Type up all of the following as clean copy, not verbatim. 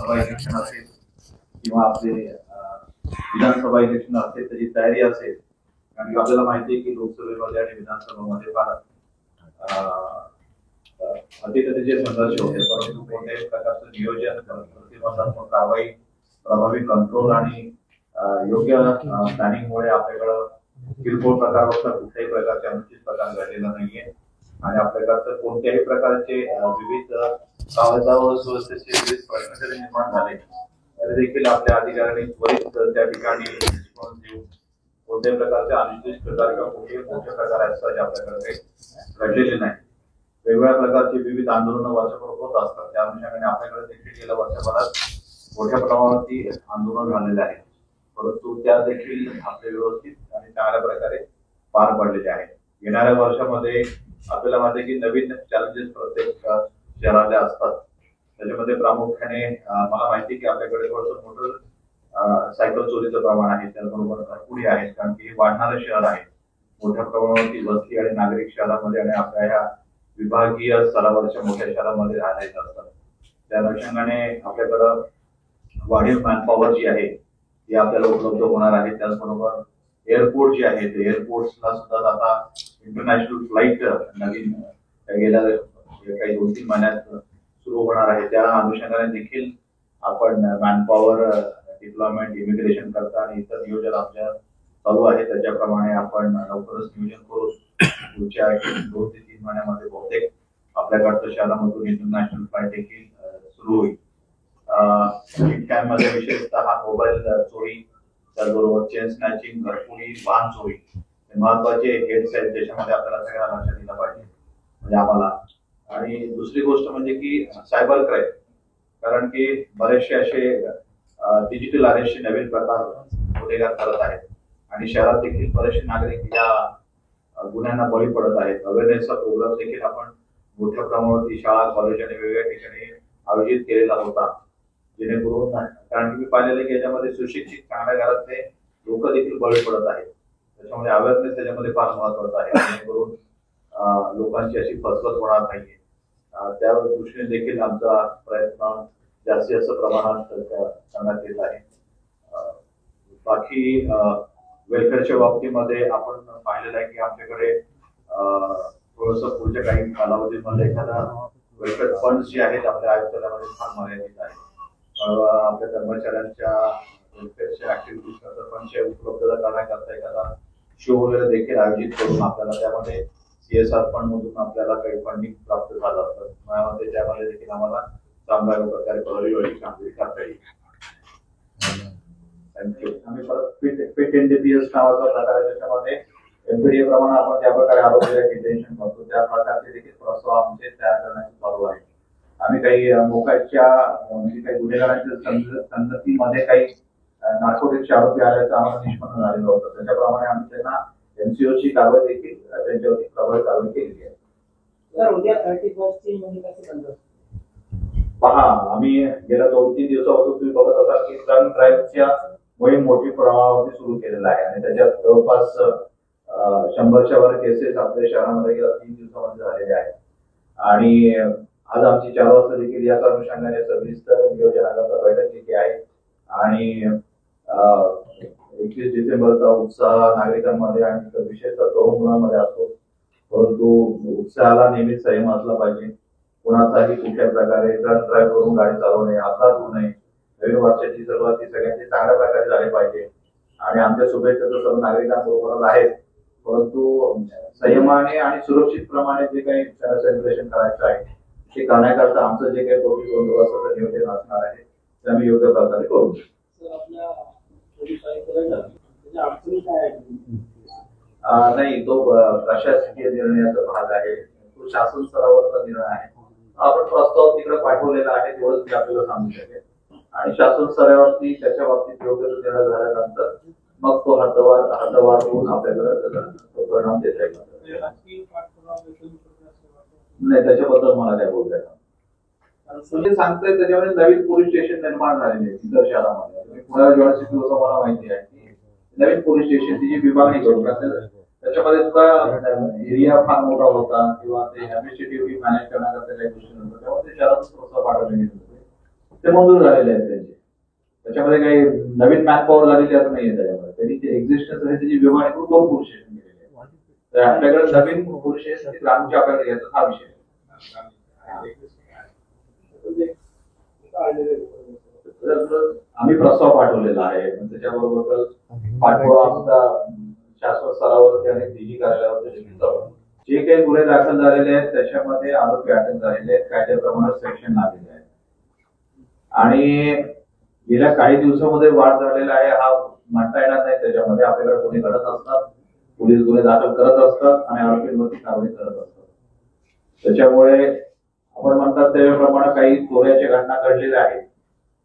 Lok Sabha election असेल किंवा आपले विधानसभा इलेक्शन असेल त्याची तयारी असेल. कारण की आपल्याला माहिती आहे की लोकसभेमध्ये आणि विधानसभेमध्ये फार अधिकचे संघर्ष होते, परंतु कोणत्याही प्रकारचं नियोजन, प्रतिबंधात्मक कारवाई, प्रभावी कंट्रोल आणि योग्य प्लॅनिंगमुळे आपल्याकडं किरकोळ प्रकारावर कुठल्याही प्रकारचे अनुचित प्रकार घडलेला नाहीये आणि आपल्याकडं कोणत्याही प्रकारचे विविध सुव्यवस्थेचे विविध प्रश्न जरी निर्माण झाले तरी देखील आपल्या अधिकाऱ्यांनी त्वरित त्या ठिकाणी रिस्पॉन्स देऊन कोणत्याही प्रकारचे अनुचित प्रकार किंवा कुठेही मोठ्या प्रकार असतात आपल्याकडे घडलेले नाही. वेगवेगळ्या प्रकारचे विविध आंदोलन वर्षभर होत असतात, त्या अनुषंगाने आपल्याकडे देखील गेल्या वर्षभरात मोठ्या प्रमाणावरती आंदोलन झालेले आहे, परंतु त्या देखील आपले व्यवस्थित आणि चांगल्या प्रकारे पार पडलेले आहेत. येणाऱ्या वर्षामध्ये आपल्याला माहिती की नवीन चॅलेंजेस प्रत्येक शहराला असतात. त्याच्यामध्ये प्रामुख्याने मला माहिती की आपल्याकडे थोडंसं मोटर सायकल चोरीचं प्रमाण आहे, त्याचबरोबर घरपुडी आहेत, कारण की हे वाढणारं शहर आहे. मोठ्या प्रमाणावरती वस्ती आणि नागरिक शहरामध्ये आणि आपल्या ह्या विभागीय स्तरावरच्या मोठ्या शहरामध्ये राहायला येत असतात. त्या अनुषंगाने आपल्याकडं वाढीव मॅनपॉवर जी आहे ती आपल्याला उपलब्ध होणार आहे. त्याचबरोबर एअरपोर्ट जे आहे ते एअरपोर्टला सुद्धा आता इंटरनॅशनल फ्लाईट नवीन गेल्या काही 2-3 महिन्यात सुरू होणार आहे. त्या अनुषंगाने देखील आपण मॅनपॉवर डिप्लॉयमेंट, इमिग्रेशन करता आणि इतर नियोजन आपल्या चालू आहे. त्याच्याप्रमाणे आपण लवकरच नियोजन करून पुढच्या 2 ते 3 महिन्यामध्ये बहुतेक आपल्याकडच्या शहरामधून इंटरनॅशनल फ्लाईट देखील सुरू होईल. मध्ये विशेषतः मोबाईल चोरी, त्याचबरोबर चेन स्नॅचिंग, घरपुडी, वाहन चोरी हे महत्वाचे हेड्स आहेत, त्याच्यामध्ये आपल्याला सगळ्यांना लक्ष दिलं पाहिजे म्हणजे आम्हाला. आणि दुसरी गोष्ट म्हणजे की सायबर क्राईम, कारण की बरेचसे असे डिजिटल अरेस्टचे नवीन प्रकार गुन्हेगार करत आहेत आणि शहरात देखील बरेचसे नागरिक या गुन्ह्यांना बळी पडत आहेत. अवेअरनेसचा प्रोग्राम देखील आपण मोठ्या प्रमाणावरती शाळा, कॉलेज आणि वेगवेगळ्या ठिकाणी आयोजित केलेला होता, जेणेकरून कारण की मी पाहिलेलं की याच्यामध्ये सुशिक्षित चांगल्या घरातले लोक देखील बळी पडत आहेत. त्याच्यामुळे अवेअरनेस त्याच्यामध्ये फार महत्वाचा आहे, जेणेकरून लोकांची अशी फसवणूक होणार नाहीये. त्या दृष्टीने देखील आमचा प्रयत्न जास्तीत जास्त प्रमाणात करण्यात येत आहे. बाकी वेलफेअरच्या बाबतीमध्ये आपण पाहिलेलं आहे की आपल्याकडे थोडस पुढच्या काही कालावधीमध्ये एखादा वेलफेअर फंड जे आहेत आपल्या आयुक्तालयामध्ये फार मर्यादित आहे. आपल्या कर्मचाऱ्यांच्या वेलफेअरच्या ऍक्टिव्हिटीज फंडच्या उपलब्धता करण्याकरता एखादा शो वगैरे देखील आयोजित करून आपल्याला त्यामध्ये CSR फंड मधून आपल्याला काही फंडिंग प्राप्त झालं असतं, त्यामध्ये देखील आम्हाला चांगल्या प्रकारे प्रभावी कामगिरी करता येईल. थँक्यू. आम्ही परत फिट NDPS नावाचा प्रकार आहे, त्याच्यामध्ये MPDA प्रमाणे आपण ज्या प्रकारे आरोग्य डिटेन्शन करतो त्या प्रकारचे देखील प्रस्ताव आमचे तयार करण्याचे चालू आहे. आम्ही काही मोकाटच्या म्हणजे काही गुन्हेगारांच्या संगतीमध्ये काही नार्कोटिक्सचे आरोपी आल्याचं आम्हाला निष्पन्न झालेलं होतं. त्याच्याप्रमाणे आम्ही त्यांना MCOची कारवाई देखील त्यांच्यावरती प्रभावी कारवाई केलेली आहे. पहा, आम्ही गेल्या 2-3 दिवसापासून तुम्ही बघत असाल की ड्रग ड्राईव्हच्या मोहीम मोठी प्रमाणावरती सुरू केलेला आहे आणि त्याच्यात जवळपास 100च्या वर केसेस आपल्या शहरामध्ये गेल्या 3 दिवसामध्ये झालेले आहेत. आणि आज आमची 4 वाजता देखील या अनुषंगाने सविस्तर नियोजनाकरता बैठक घेतली आहे आणि 21 डिसेंबरचा उत्साह नागरिकांमध्ये आणि विशेषतः तरुण मुलांमध्ये असतो, परंतु उत्साहाला नेहमीच संयम असला पाहिजे. कोणाचाही कुठल्या प्रकारे ड्रग ड्राईव्ह करून गाडी चालवणे, अपघात होऊ नये. नवीन वर्षाची सुरुवात ही सगळ्यांची चांगल्या प्रकारे झाली पाहिजे आणि आमच्या शुभेच्छा तर सर्व नागरिकांबरोबर आहेत, परंतु संयमाने आणि सुरक्षित प्रमाणे जे काही सेलिब्रेशन करायचं आहे ते करण्याकरता आमचं जे काही कोविड बंदोबस्ताचं नियोजन असणार आहे ते आम्ही योग्य प्रकारे करू. नाही, तो प्रशासकीय निर्णयाचा भाग आहे, तो शासन स्तरावरचा निर्णय आहे. आपण प्रस्ताव तिकडे पाठवलेला आहे, तेवढंच मी आपल्याला सांगू शकेल. आणि शासन स्तरावरती त्याच्या बाबतीत योग्य निर्णय झाल्यानंतर मग तो हद्दवाढ होऊन आपल्याकडे परिणाम देता येईल. नाही, त्याच्याबद्दल मला काय बोलायचं सांगताय. त्याच्यामध्ये नवीन पोलीस स्टेशन निर्माण झालेले इतर शहरामध्ये. तुम्ही पुण्याला जेव्हा शिकलो होतं मला माहिती आहे की नवीन पोलीस स्टेशन ची जी विभागणी करून त्याच्यामध्ये सुद्धा एरिया फार मोठा होता किंवा ते ऍडमिनिस्ट्रेटिव्हली मॅनेज करण्याकरता काही गोष्टी नव्हत्या, त्यामुळे ते शहरातून प्रोत्साहन पाठवले गेले होते. ते मंजूर झालेले आहेत त्यांचे. त्याच्यामध्ये काही नवीन मॅनपॉवर झालेली असं नाहीये. त्याच्यामध्ये त्यांनी जे एक्झिस्टन्स आहे त्याची विभागणी करून 2 पुरुष स्टेशन केलेले आहे. तर आपल्याकडे नवीन पुरुष स्टेशन ग्रामीणचे आपल्याकडे घ्यायचा हा विषय. आम्ही प्रस्ताव पाठवलेला आहे. त्याच्याबरोबर पाठपुरावा आमचा शासन स्तरावरती आणि दिल्ली कार्यालयावरती जे काही गुन्हे दाखल झालेले आहेत त्याच्यामध्ये आरोपी अटक झालेले आहेत, कायद्याप्रमाणे सेक्शन लागलेले आहेत आणि गेल्या काही दिवसामध्ये वाढ झालेला आहे हा म्हणता येणार नाही. त्याच्यामध्ये आपल्याकडे गुन्हे घडत असतात, पोलीस गुन्हे दाखल करत असतात आणि आरोपींवरती कारवाई करत असतात. त्याच्यामुळे आपण म्हणतात त्याप्रमाणे काही चोऱ्याच्या घटना घडलेल्या आहेत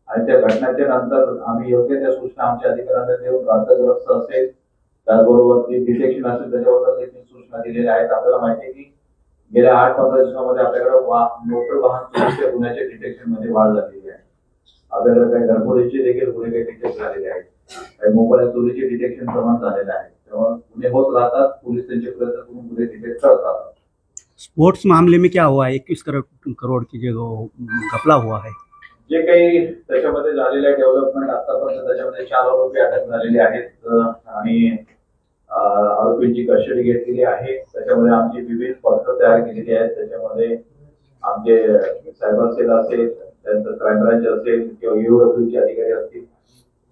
आणि त्या घटनेच्या नंतर आम्ही योग्य त्या सूचना आमच्या अधिकाऱ्यांना देऊन वादग्रस्त असेल त्याचबरोबर ती डिटेक्शन असेल त्याच्याबद्दल देखील सूचना दिलेल्या आहेत. आपल्याला माहिती आहे की गेल्या 8-15 दिवसामध्ये आपल्याकडे मोटर वाहन चोरीच्या गुन्ह्याच्या डिटेक्शन मध्ये वाढ झालेली आहे. आपल्याकडे काही घरफोडीचे देखील गुन्हे काही डिटेक्ट झालेले आहेत, काही मोबाईल चोरीचे डिटेक्शन प्रमाण झालेलं आहे. तेव्हा गुन्हे होत राहतात, पोलीस त्यांचे प्रयत्न करून गुन्हे डिटेक्ट करत राहतात. स्पोर्ट्स मामले में क्या हुआ है? 21 करोड़ की जो घपला हुआ है, जे काही त्याच्यामध्ये झालेलं आहे डेव्हलपमेंट आतापर्यंत त्याच्यामध्ये 4 आरोपी अटक झालेले आहेत आणि आरोपींची कस्टडी घेतलेली आहे. त्याच्यामध्ये आमची विविध पथकं तयार केलेली आहेत. त्याच्यामध्ये आमचे सायबर सेल असेल, त्यानंतर क्राईम ब्रांच असेल किंवा ईओडब्ल्यूचे अधिकारी असतील,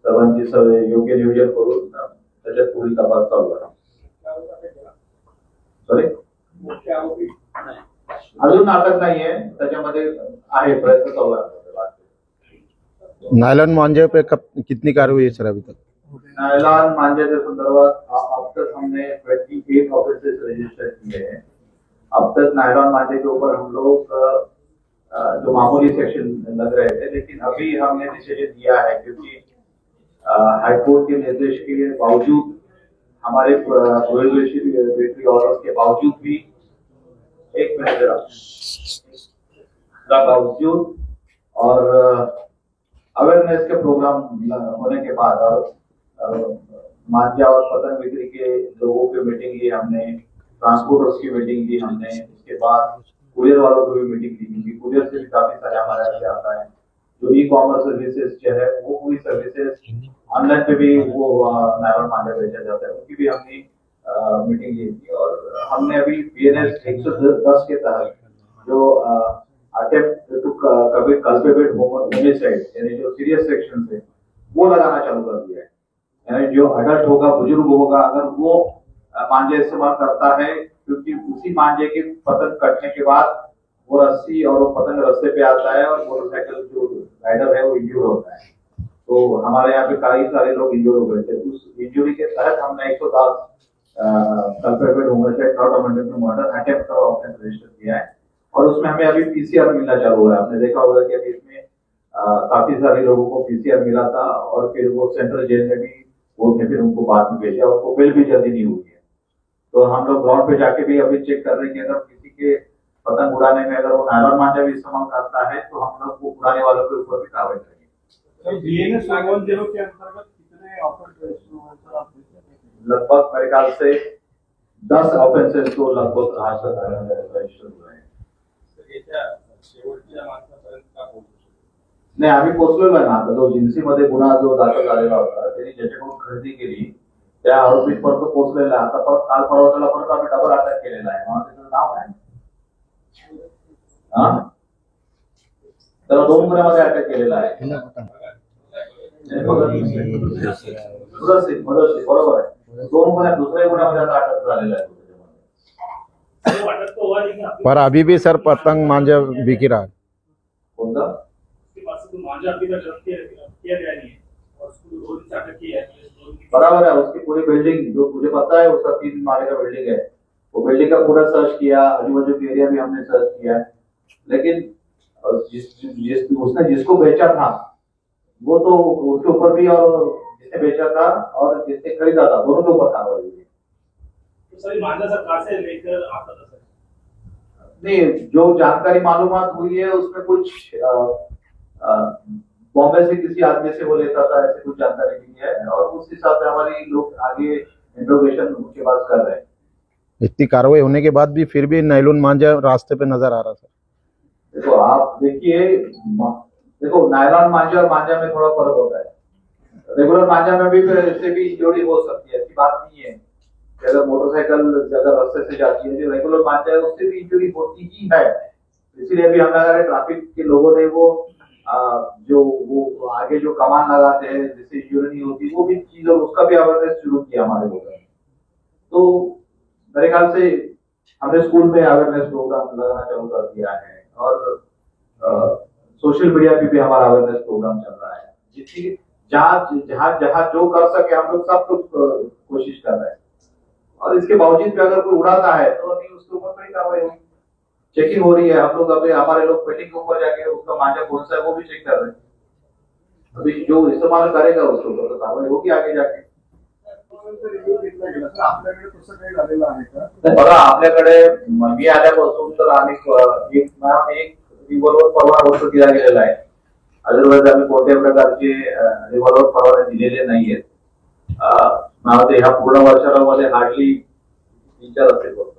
सर्वांची योग्य नियोजन करून त्याच्यात पुढील तपास चालू आहे. सॉरी अजून अटक नाहीये, त्याच्यामध्ये आहे, प्रयत्न चालू आहे. नायलॉन मांझे पे कितनी कार्रवाई हुई है सर अभी तक? नायलॉन मांझे के संदर्भात अब तक हमने 28 ऑफेंसेस रजिस्टर किए हैं. अब तक नायलॉन मांझे के ऊपर हम लोग जो मामूली सेक्शन लग रहे थे, लेकिन अभी हमने डिसीजन दिया है क्योंकि हाईकोर्ट के निर्देश के बावजूद हमारे प्रोहिबिटरी ऑर्डर्स के बावजूद भी एक मिनट बावजूद और अवेयरनेस के प्रोग्राम होने के बाद और मांझा और पतंग बिक्री के लोगों की मीटिंग ली हमने, ट्रांसपोर्टर्स की मीटिंग ली हमने, उसके बाद कुरियर वालों की भी मीटिंग ली क्योंकि कुरियर से भी काफी सारे हमारे यहाँ आता है. जो ई कॉमर्स सर्विसेज जो है वो पूरी सर्विसेज ऑनलाइन पे भी वो नायलॉन मांझा बेचा जाता है, उनकी भी हमने मीटिंग ली थी. और हमने अभी BNS 110 के तहत जो attempt to commit culpable homicide यानी जो सीरियस सेक्शन है वो लगाना चालू कर दिया है. यानी जो अडल्ट होगा, बुजुर्ग होगा, अगर वो मांझे इस्तेमाल करता है क्योंकि उसी मांझे की पतंग कटने के बाद वो रस्सी और वो पतंग रस्ते पे आता है और मोटरसाइकिल जो राइडर है वो इंजूर होता है. तो हमारे यहाँ पे कई सारे लोग इंजूर हो गए थे. उस इंजुरी के तहत हमने 110 कल्पेबल होमिसाइड थर्ड अमेंडमेंट में मर्डर अटेम्प्ट का ऑफेंस रजिस्टर किया है और उसमें हमें अभी PCR मिलना चालू हुआ है. आपने देखा होगा कि अभी इसमें काफी सारे लोगों को PCR मिला था और फिर वो सेंट्रल जेल में भी कोर्ट ने फिर उनको बाद में भेजा, उनको बिल भी जल्दी नहीं हुई है. तो हम लोग ग्राउंड पे जाके भी अभी चेक कर रहे हैं कि अगर किसी के पतंग उड़ाने में अगर वो नायलॉन मांझा भी इस्तेमाल करता है तो हम लोग वो उड़ाने वालों के ऊपर भी कार्रवाई करेंगे. BNS 110 के अंतर्गत कितने ऑफेंस रजिस्टर हुए सर? लगभग मेरे ख्याल से 10 ऑफेंसेस तो लगभग आज तक रजिस्टर हुए हैं. नाही आम्ही पोहोचलेलो आहे ना. आता जो जिन्सीमध्ये गुन्हा जो दाखल झालेला होता त्यांनी ज्याच्याकडून खरेदी केली त्या आरोपीपर्यंत पोहोचलेला आहे. आता परत काल परवा त्याला परत आम्ही डबल अटॅक केलेला आहे. म्हणून त्याचं नाव काय त्याला 2 गुन्ह्यामध्ये अटॅक केलेला आहे. बरोबर आहे. 2 गुन्ह्यात दुसऱ्या गुन्ह्यामध्ये आता अटक झालेला आहे. पर अभी भी सर पतंग मांझा बिक रहा है. कोणता बराबर है. उसकी पूरी बिल्डिंग जो मुझे पता है उसका 3 माले का बिल्डिंग है. वो बिल्डिंग का पूरा सर्च किया, आजू बाजू के एरिया भी हमने सर्च किया है, लेकिन उसने जिसको बेचा था वो तो उसके ऊपर भी और जिसने बेचा था और जिसने खरीदा था दोनों के ऊपर कार्रवाई हुई. नहीं, जो जानकारी मालूमात हुई है उसमें कुछ बॉम्बे से किसी आदमी से वो लेता था, ऐसी कुछ जानकारी नहीं है और उस हिसाब से हमारी लोग आगे इंट्रोगेशन उनके पास कर रहे हैं. इतनी कार्रवाई होने के बाद भी फिर भी नायलॉन मांझा रास्ते पे नजर आ रहा सर. देखो आप देखिए देखो नायलॉन मांझा और मांझा में थोड़ा फर्क होता है। रेगुलर मांझा में भी फिर इससे भी इंजरी हो सकती है, ऐसी बात नहीं है कि अगर मोटरसाइकिल अगर रास्ते से जाती है, जो रेगुलर मांझा है उससे भी इंजरी होती ही है। इसीलिए भी हमारे ट्रैफिक के लोगों ने वो जो आगे जो कमान लगाते हैं जिससे इंजरी नहीं होती, वो भी चीज और उसका भी अवेयरनेस शुरू किया हमारे लोगों ने। तो मेरे ख्याल से हमने स्कूल में अवेयरनेस प्रोग्राम लगाना चालू कर दिया है और सोशल मीडिया पे भी हमारा अवेयरनेस प्रोग्राम चल रहा है। जिसकी जहाँ जहाँ जहाँ जो कर सके हम लोग सब कुछ कोशिश कर रहे हैं। और इसके बावजूद भी अगर कोई उड़ाता है तो अभी उसके ऊपर बड़ी कार्रवाई होगी, चेकिंग हो रही है। हम लोग अभी हमारे लोग पेटिंग के ऊपर जाके उसका मांझा कौन सा है वो भी चेक कर रहे हैं। अभी जो इस्तेमाल करेगा उसके ऊपर तो कार्रवाई होगी आगे जाके। आपल्याकडे तसं काही झालेलं आहे का? बघा आपल्याकडे मी आल्यापासून तर आम्ही एक रिव्हॉल्वर परवाना वस्तू दिला गेलेला आहे। अदरवाईज आम्ही कोणत्याही प्रकारचे रिव्हॉल्वर परवाने दिलेले नाहीयेत। मला ते ह्या पूर्ण वर्षामध्ये हार्डली 3-4 असेल फक्त।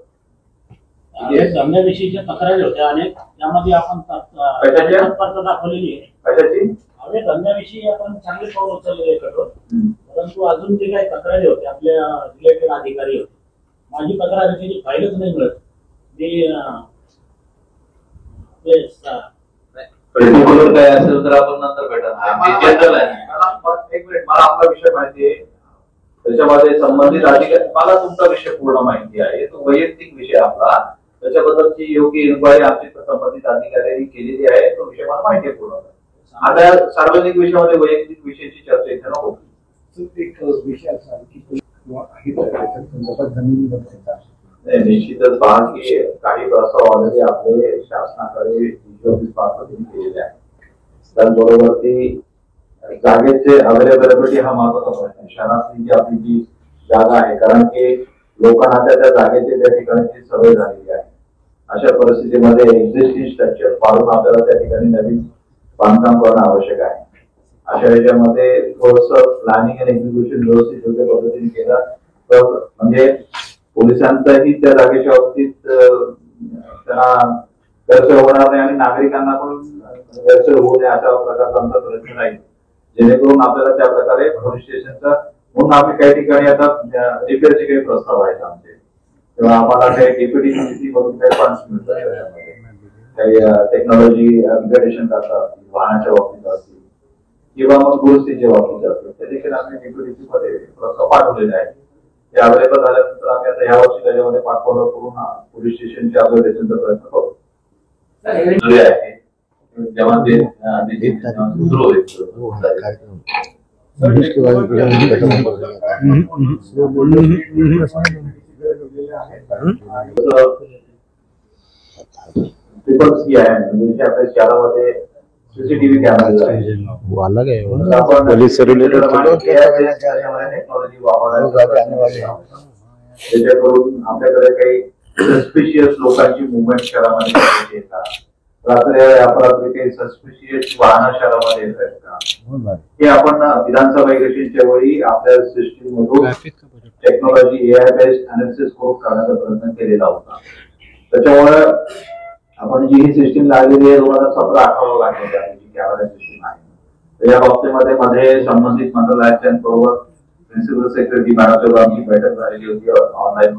धंद्याविषयीच्या तक्रारी होत्या अनेक, त्यामध्ये आपण तत्परता दाखवलेली आहे। कशाची? धंद्याविषयी आपण चांगले पाऊल उचलले कठोर, परंतु अजून जे काही तक्रारी होते आपल्या रिलेटेड अधिकारी होते, माझी तक्रार त्याची फाईलच नाही मिळत। पर्टिक्युलर काय असेल तर आपण नंतर भेटणार। जनरल आहे। एक मिनिट, मला आपला विषय माहिती आहे, त्याच्यामध्ये संबंधित अधिकारी, मला तुमचा विषय पूर्ण माहिती आहे, तो वैयक्तिक विषय आपला, त्याच्याबद्दलची योग्य इन्क्वायरी आमची संबंधित अधिकाऱ्यांनी केलेली आहे, तो विषय मला माहिती आहे पूर्ण। आता सार्वजनिक विषयामध्ये वैयक्तिक विषयाची चर्चा इथे नको। एक विषय असा की जमिनी निश्चितच पहा की काही प्रस्ताव ऑलरेडी आपले शासनाकडे केलेले आहे। त्याचबरोबर ती जागेचे अवेलेबिलिटी हा महत्वाचा प्रश्न आहे। शहरातली जी आपली जी जागा आहे, कारण की लोकांना त्या जागेची त्या ठिकाणची सवय झालेली आहे। अशा परिस्थितीमध्ये एक्झिस्टिंग स्ट्रक्चर पाडून आपल्याला त्या ठिकाणी नवीन बांधकाम करणं आवश्यक आहे। अशा याच्यामध्ये थोडंसं प्लॅनिंग आणि एक्झिक्युशन व्यवस्थित योग्य पद्धतीने केलं तर म्हणजे पोलिसांचाही त्या जागेच्या बाबतीत त्यांना गैरसोय होणार नाही आणि नागरिकांना पण गैरसोय होऊ नये अशा प्रकारचा आमचा प्रयत्न राहील, जेणेकरून आपल्याला त्या प्रकारे पोलीस स्टेशनचा म्हणून आम्ही काही ठिकाणी आता रिपेअरचे काही प्रस्ताव आहेत आमचे, तेव्हा आम्हाला काही डेप्युटी सीसी मधून काही फंड्स मिळतात, काही टेक्नॉलॉजी अपग्रेडेशन करतात वाहनाच्या बाबतीत असतील किंवा मग दुरुस्तीच्या बाबतीत असतील, ते देखील आम्ही डेप्युटी मध्ये प्रस्ताव पाठवलेले आहेत। ते अवेलेबल झाल्यानंतर आम्ही आता ह्या वर्षी त्याच्यामध्ये पाठपुरावा करून पोलीस स्टेशनचे अपग्रेडेशनचा प्रयत्न करू। जेव्हा ते सुरू होईल आपल्या शहरामध्ये सीसीटीव्ही कॅमेरे वो अलग है, पुलिस से रिलेटेड टेक्नॉलॉजी त्याच्याकडून आपल्याकडे काही सस्पिशियस लोकांची मुवमेंट शहरामध्ये येतात, रात्री अपरात्री काही सस्पिशियस वाहनं शहरामध्ये येत आहेत का, हे आपण विधानसभा इलेक्शनच्या वेळी आपल्या सिस्टीम मधून टेक्नॉलॉजी AI बेस्ड अनालिसिस करून काढण्याचा प्रयत्न केलेला होता। त्याच्यामुळे आपण जी ही सिस्टीम लागलेली आहे 2017-18 लागलेली आहे जी कॅमेरा सिस्टीम आहे, तर या बाबतीमध्ये मध्ये संबंधित मंत्रालयाच्या बरोबर प्रिन्सिपल सेक्रेटरी मॅडमच्या आमची बैठक झालेली होती ऑनलाईन।